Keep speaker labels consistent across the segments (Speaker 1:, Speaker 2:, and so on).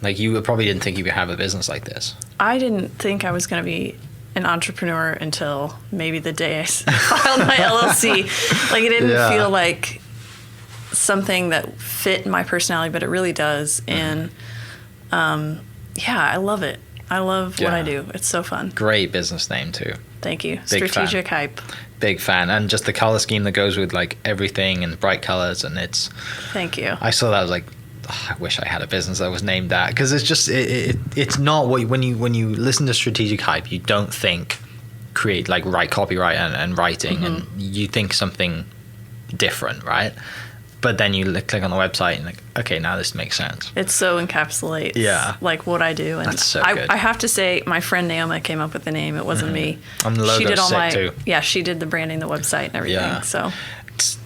Speaker 1: Like, you probably didn't think you could have a business like this.
Speaker 2: I didn't think I was going to be an entrepreneur until maybe the day I filed my LLC. Like, it didn't feel like something that fit my personality, but it really does. And I love it. I love what I do. It's so fun.
Speaker 1: Great business name too.
Speaker 2: Thank you.
Speaker 1: Big
Speaker 2: Strategic
Speaker 1: fan.
Speaker 2: Hype.
Speaker 1: Big fan. And just the color scheme that goes with like everything and bright colors, and it's...
Speaker 2: Thank you.
Speaker 1: I saw that, I was like, I wish I had a business that was named that, because it's just it's not what when you listen to Strategic Hype, you don't think create like write copyright and writing, and you think something different, right? But then you click on the website and like, okay, now this makes sense.
Speaker 2: It so encapsulates like what I do. And
Speaker 1: that's so good.
Speaker 2: I have to say, my friend Naomi came up with the name. It wasn't me.
Speaker 1: And the logo's
Speaker 2: she did all
Speaker 1: sick too.
Speaker 2: Yeah, she did the branding, the website, and everything.
Speaker 1: Yeah.
Speaker 2: So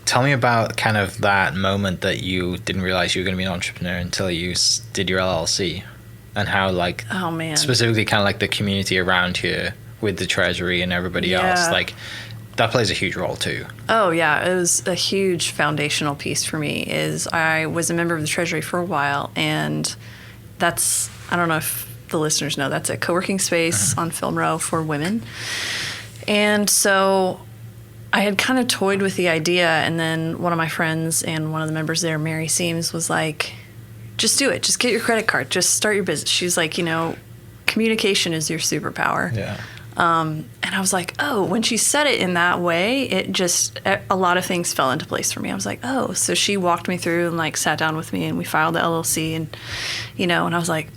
Speaker 1: tell me about kind of that moment that you didn't realize you were going to be an entrepreneur until you did your LLC, and how like,
Speaker 2: oh man,
Speaker 1: specifically kind of like the community around here with the Treasury and everybody else, like that plays a huge role too. Oh
Speaker 2: yeah, it was a huge foundational piece for me. Is I was a member of the Treasury for a while, and that's, I don't know if the listeners know, that's a co-working space on Film Row for women. And so I had kind of toyed with the idea, and then one of my friends and one of the members there, Mary Seams, was like, just do it. Just get your credit card. Just start your business. She's like, communication is your superpower.
Speaker 1: Yeah.
Speaker 2: And I was like, oh, when she said it in that way, it just, a lot of things fell into place for me. I was like, oh, so she walked me through and like sat down with me, and we filed the LLC, and, and I was like,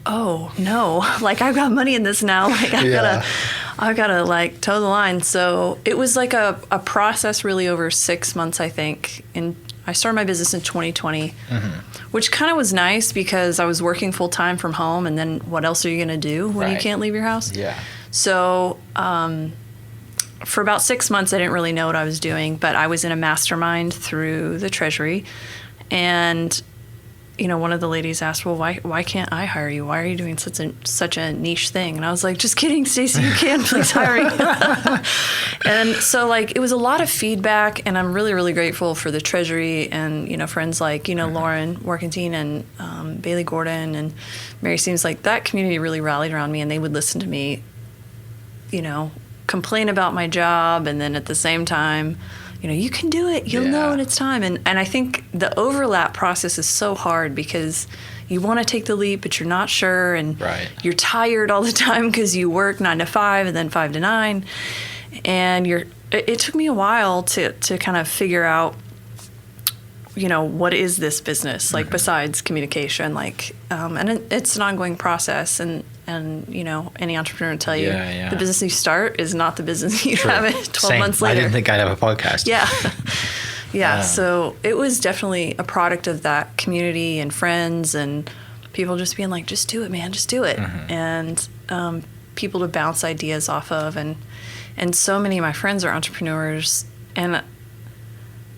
Speaker 2: oh no, like I've got money in this now. Like I've gotta like toe the line. So it was like a process really over 6 months, I think. And I started my business in 2020, which kind of was nice because I was working full time from home. And then what else are you going to do when you can't leave your house?
Speaker 1: Yeah.
Speaker 2: So for about 6 months, I didn't really know what I was doing, but I was in a mastermind through the Treasury. And one of the ladies asked, well, why can't I hire you? Why are you doing such a niche thing? And I was like, just kidding, Stacey, you can, please hire me. And so like, it was a lot of feedback, and I'm really, really grateful for the Treasury and, friends like, Lauren Workentine and Bailey Gordon and Mary Seems. Like, that community really rallied around me, and they would listen to me, complain about my job, and then at the same time, you can do it. You'll know when it's time. And I think the overlap process is so hard because you want to take the leap, but you're not sure. And you're tired all the time because you work 9 to 5 and then 5 to 9. And it took me a while to kind of figure out, what is this business? Like, besides communication, like, and it's an ongoing process. And any entrepreneur will tell you, the business you start is not the business you have it 12 months later.
Speaker 1: I didn't think I'd have a podcast.
Speaker 2: Yeah. So it was definitely a product of that community and friends and people just being like, just do it, man, just do it. And people to bounce ideas off of. And so many of my friends are entrepreneurs, and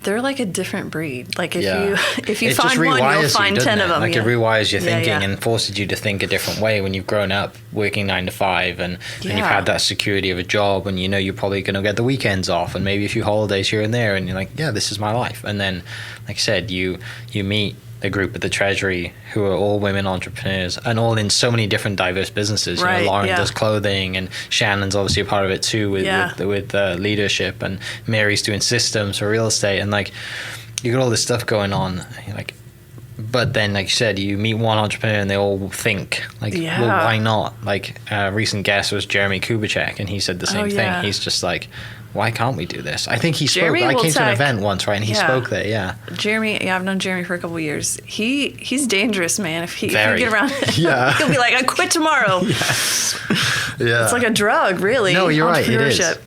Speaker 2: they're like a different breed. Like if you find one, you'll find 10 of them.
Speaker 1: Like it rewires your thinking and forces you to think a different way when you've grown up working 9 to 5 and you've had that security of a job, and you're probably going to get the weekends off and maybe a few holidays here and there, and you're like, this is my life. And then, like I said, you meet a group at the Treasury who are all women entrepreneurs and all in so many different diverse businesses. Lauren does clothing, and Shannon's obviously a part of it too with leadership, and Mary's doing systems for real estate, and like you got all this stuff going on. Like, but then, like you said, you meet one entrepreneur and they all think like, well, why not? Like a recent guest was Jeremy Kubicek, and he said the same thing. He's just like, why can't we do this? I think he spoke. I came to an event once, right? And he spoke there,
Speaker 2: Jeremy, I've known Jeremy for a couple of years. He's dangerous, man. If you get around, he'll be like, I quit tomorrow. It's like a drug, really.
Speaker 1: No, you're right. It is.